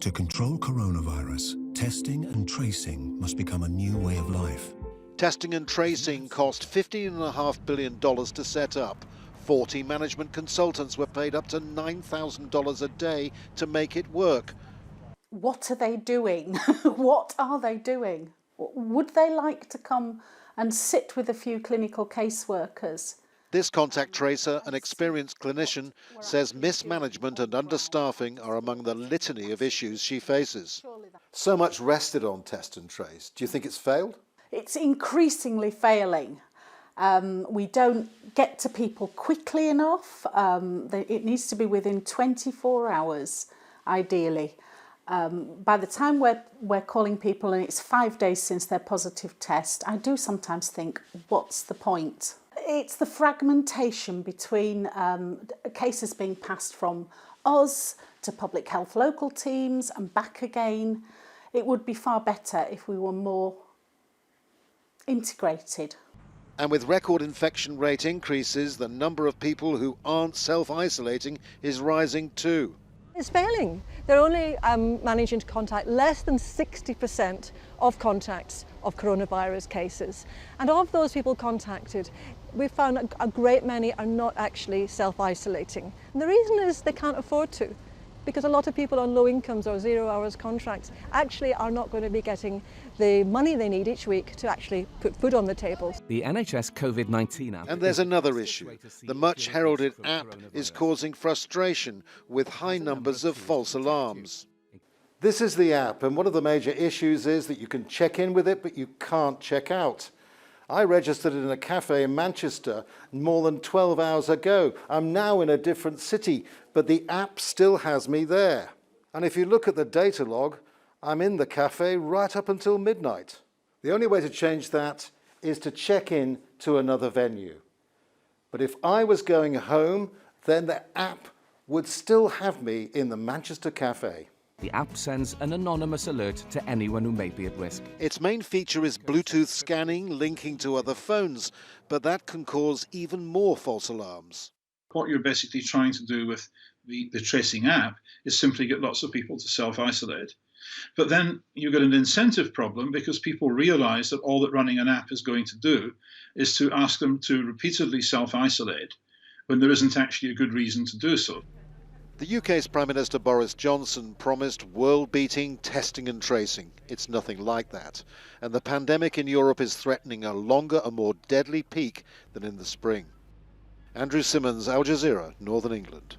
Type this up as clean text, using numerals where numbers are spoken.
To control coronavirus, testing and tracing must become a new way of life. Testing and tracing cost $15.5 billion to set up. 40 management consultants were paid up to $9,000 a day to make it work. What are they doing? What are they doing? Would they like to come and sit with a few clinical caseworkers? This contact tracer, an experienced clinician, says mismanagement and understaffing are among the litany of issues she faces. So much rested on test and trace. Do you think it's failed? It's increasingly failing. We don't get to people quickly enough. It needs to be within 24 hours, ideally. By the time we're calling people and it's 5 days since their positive test, I do sometimes think, what's the point? It's the fragmentation between cases being passed from us to public health local teams and back again. It would be far better if we were more integrated. And with record infection rate increases, the number of people who aren't self-isolating is rising too. It's failing. They're only managing to contact less than 60% of contacts of coronavirus cases. And of those people contacted, we found a great many are not actually self-isolating. And the reason is they can't afford to, because a lot of people on low incomes or 0 hours contracts actually are not going to be getting the money they need each week to actually put food on the table. The NHS COVID-19 app. And there's another issue. The much heralded app is causing frustration with high numbers of false alarms. This is the app, and one of the major issues is that you can check in with it, but you can't check out. I registered in a cafe in Manchester more than 12 hours ago. I'm now in a different city, but the app still has me there. And if you look at the data log, I'm in the cafe right up until midnight. The only way to change that is to check in to another venue. But if I was going home, then the app would still have me in the Manchester cafe. The app sends an anonymous alert to anyone who may be at risk. Its main feature is Bluetooth scanning, linking to other phones, but that can cause even more false alarms. What you're basically trying to do with the tracing app is simply get lots of people to self-isolate. But then you get an incentive problem because people realize that all that running an app is going to do is to ask them to repeatedly self-isolate when there isn't actually a good reason to do so. The UK's Prime Minister Boris Johnson promised world-beating testing and tracing. It's nothing like that. And the pandemic in Europe is threatening a longer and more deadly peak than in the spring. Andrew Simmons, Al Jazeera, Northern England.